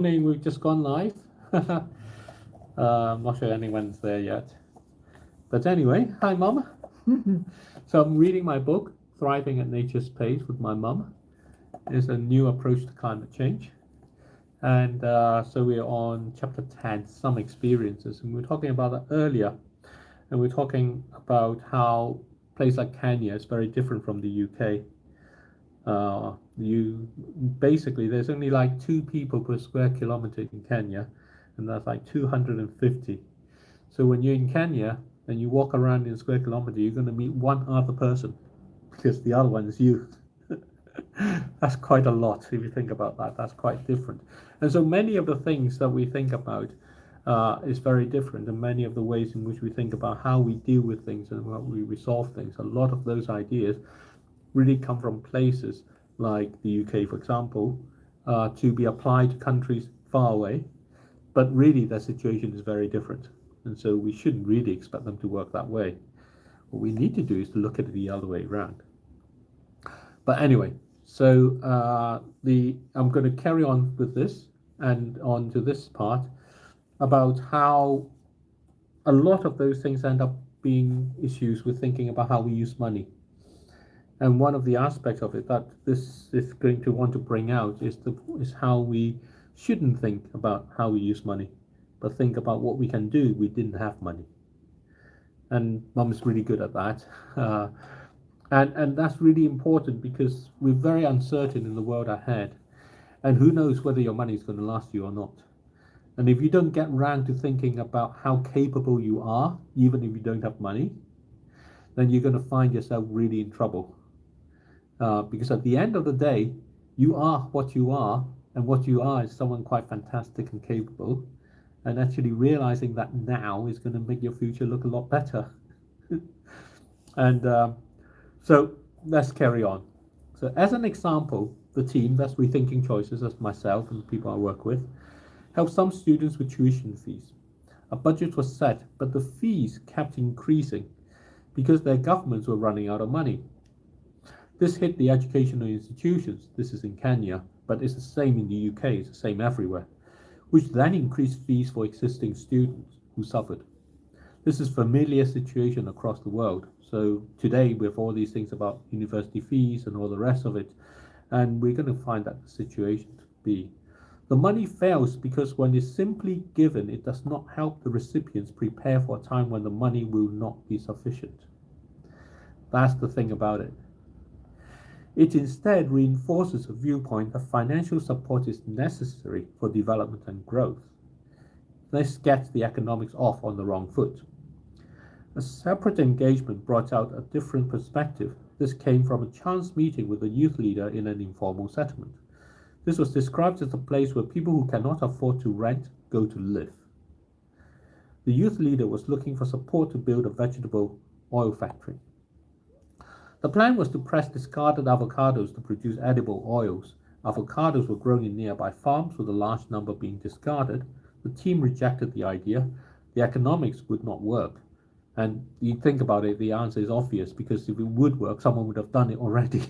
We've just gone live. I'm not sure anyone's there yet. But anyway, hi, Mum. So I'm reading my book, Thriving at Nature's Pace with my mum. It's a new approach to climate change. And so we're on chapter 10, Some Experiences. And we were talking about that earlier. And we're talking about how a place like Kenya is very different from the UK. You basically there's only like 2 people per square kilometer in Kenya, and that's like 250. So when you're in Kenya and you walk around in a square kilometer, you're going to meet one other person because the other one is you. That's quite a lot if you think about that. That's quite different. And so many of the things that we think about is very different, and many of the ways in which we think about how we deal with things and how we resolve things, a lot of those ideas really come from places like the UK, for example, to be applied to countries far away. But really, their situation is very different. And so we shouldn't really expect them to work that way. What we need to do is to look at it the other way around. But anyway, so I'm going to carry on with this and on to this part about how a lot of those things end up being issues with thinking about how we use money. And one of the aspects of it that this is going to want to bring out is how we shouldn't think about how we use money, but think about what we can do if we didn't have money. And Mum is really good at that. And that's really important because we're very uncertain in the world ahead. And who knows whether your money is going to last you or not. And if you don't get around to thinking about how capable you are, even if you don't have money, then you're going to find yourself really in trouble. Because at the end of the day, you are what you are, and what you are is someone quite fantastic and capable. And actually realizing that now is going to make your future look a lot better. And so let's carry on. So as an example, the team, that's Rethinking Choices, that's myself and the people I work with, helped some students with tuition fees. A budget was set, but the fees kept increasing because their governments were running out of money. This hit the educational institutions. This is in Kenya, but it's the same in the UK, it's the same everywhere, which then increased fees for existing students who suffered. This is a familiar situation across the world. So today we have all these things about university fees and all the rest of it, and we're going to find that the situation to be. The money fails because when it's simply given, it does not help the recipients prepare for a time when the money will not be sufficient. That's the thing about it. It instead reinforces a viewpoint that financial support is necessary for development and growth. This gets the economics off on the wrong foot. A separate engagement brought out a different perspective. This came from a chance meeting with a youth leader in an informal settlement. This was described as a place where people who cannot afford to rent go to live. The youth leader was looking for support to build a vegetable oil factory. The plan was to press discarded avocados to produce edible oils. Avocados were grown in nearby farms, with a large number being discarded. The team rejected the idea. The economics would not work. And you think about it, the answer is obvious, because if it would work, someone would have done it already.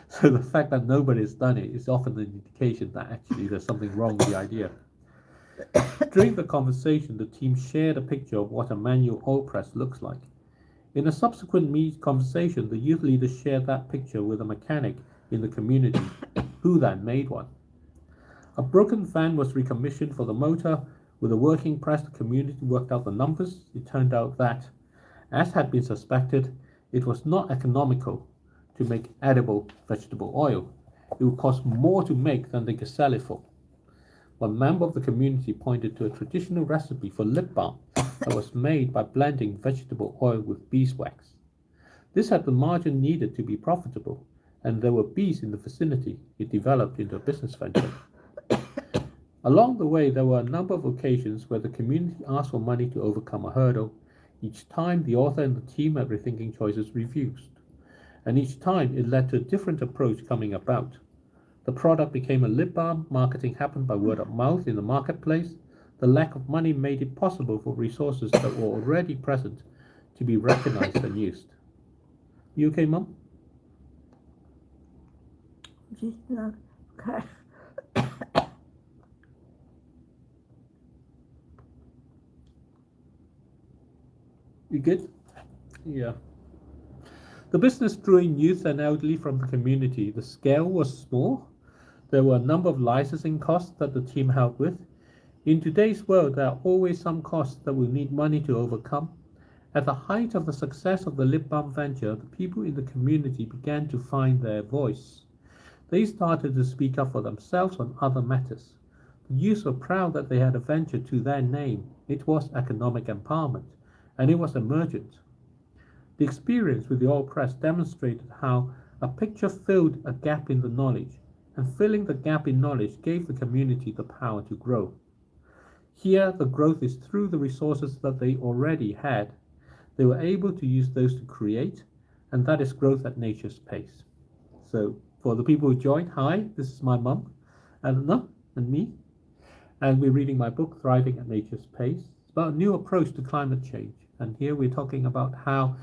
So the fact that nobody has done it is often an indication that actually there's something wrong with the idea. During the conversation, the team shared a picture of what a manual oil press looks like. In a subsequent conversation, the youth leader shared that picture with a mechanic in the community, who then made one. A broken fan was recommissioned for the motor. With a working press, the community worked out the numbers. It turned out that, as had been suspected, it was not economical to make edible vegetable oil. It would cost more to make than they could sell it for. One member of the community pointed to a traditional recipe for lip balm that was made by blending vegetable oil with beeswax. This had the margin needed to be profitable, and there were bees in the vicinity. It developed into a business venture. Along the way, there were a number of occasions where the community asked for money to overcome a hurdle. Each time, the author and the team at Rethinking Choices refused, and each time it led to a different approach coming about. The product became a lip balm. Marketing happened by word of mouth in the marketplace. The lack of money made it possible for resources that were already present to be recognized and used. You okay, Mum? Just not okay. You good? Yeah. The business drew in youth and elderly from the community. The scale was small. There were a number of licensing costs that the team helped with. In today's world, there are always some costs that will need money to overcome. At the height of the success of the lip balm venture, the people in the community began to find their voice. They started to speak up for themselves on other matters. The youth were proud that they had a venture to their name. It was economic empowerment, and it was emergent. The experience with the oil press demonstrated how a picture filled a gap in the knowledge, and filling the gap in knowledge gave the community the power to grow. Here, the growth is through the resources that they already had. They were able to use those to create, and that is growth at nature's pace. So, for the people who joined, hi, this is my mum, Eleanor, and me, and we're reading my book, Thriving at Nature's Pace. It's about a new approach to climate change, and here we're talking about how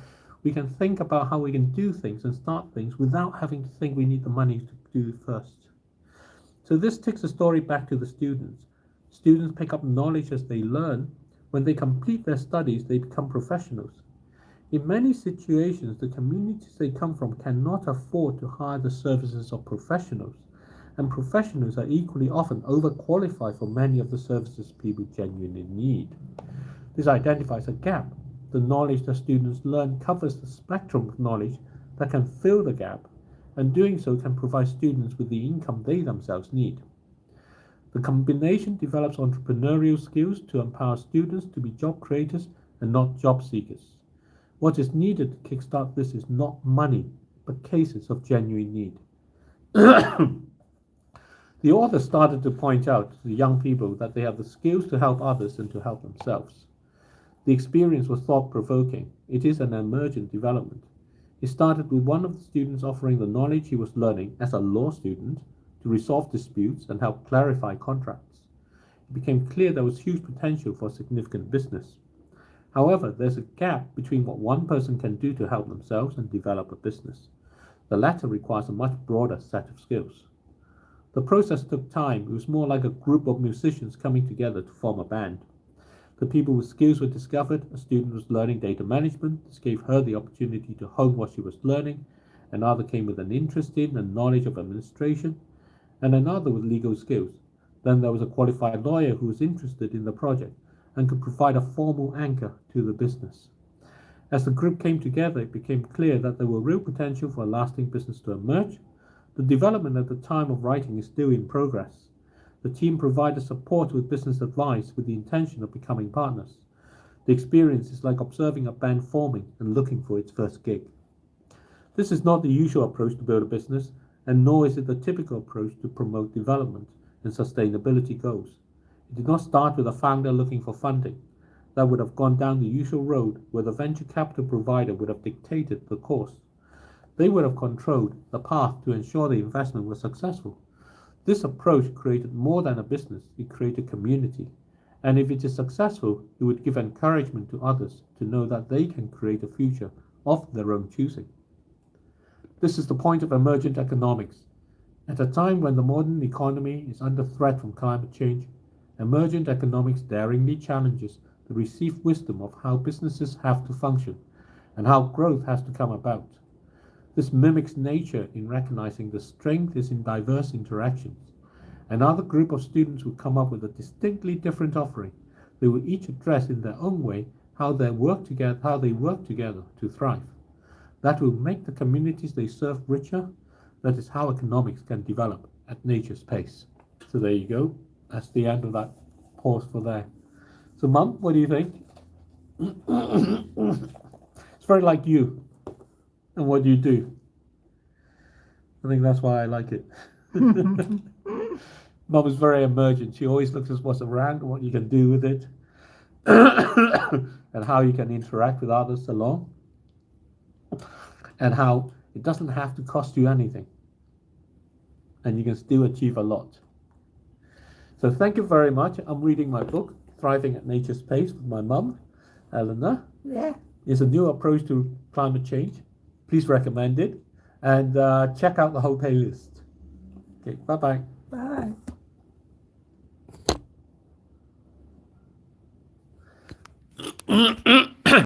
we can think about how we can do things and start things without having to think we need the money to do it first. So this takes the story back to the students. Students pick up knowledge as they learn. When they complete their studies, they become professionals. In many situations, the communities they come from cannot afford to hire the services of professionals, and professionals are equally often overqualified for many of the services people genuinely need. This identifies a gap. The knowledge that students learn covers the spectrum of knowledge that can fill the gap, and doing so can provide students with the income they themselves need. The combination develops entrepreneurial skills to empower students to be job creators and not job seekers. What is needed to kickstart this is not money, but cases of genuine need. The author started to point out to the young people that they have the skills to help others and to help themselves. The experience was thought-provoking. It is an emergent development. It started with one of the students offering the knowledge he was learning as a law student to resolve disputes and help clarify contracts. It became clear there was huge potential for significant business. However, there's a gap between what one person can do to help themselves and develop a business. The latter requires a much broader set of skills. The process took time. It was more like a group of musicians coming together to form a band. The people with skills were discovered. A student was learning data management. This gave her the opportunity to hone what she was learning. Another came with an interest in and knowledge of administration, and another with legal skills. Then there was a qualified lawyer who was interested in the project and could provide a formal anchor to the business. As the group came together, it became clear that there were real potential for a lasting business to emerge. The development at the time of writing is still in progress. The team provided support with business advice with the intention of becoming partners. The experience is like observing a band forming and looking for its first gig. This is not the usual approach to build a business, and nor is it the typical approach to promote development and sustainability goals. It did not start with a founder looking for funding. That would have gone down the usual road where the venture capital provider would have dictated the course. They would have controlled the path to ensure the investment was successful. This approach created more than a business, it created community. And if it is successful, it would give encouragement to others to know that they can create a future of their own choosing. This is the point of emergent economics. At a time when the modern economy is under threat from climate change, emergent economics daringly challenges the received wisdom of how businesses have to function and how growth has to come about. This mimics nature in recognizing the strength is in diverse interactions. Another group of students will come up with a distinctly different offering. They will each address in their own way how they work together to thrive. That will make the communities they serve richer. That is how economics can develop at nature's pace. So there you go. That's the end of that pause for there. So, Mum, what do you think? It's very like you. And what do you do? I think that's why I like it. Mum is very emergent. She always looks at what's around, what you can do with it, and how you can interact with others along, and how it doesn't have to cost you anything, and you can still achieve a lot. So thank you very much. I'm reading my book, Thriving at Nature's Pace, with my mum, Eleanor. Yeah. It's a new approach to climate change. Please recommend it, and check out the whole playlist. Okay, bye-bye. Bye.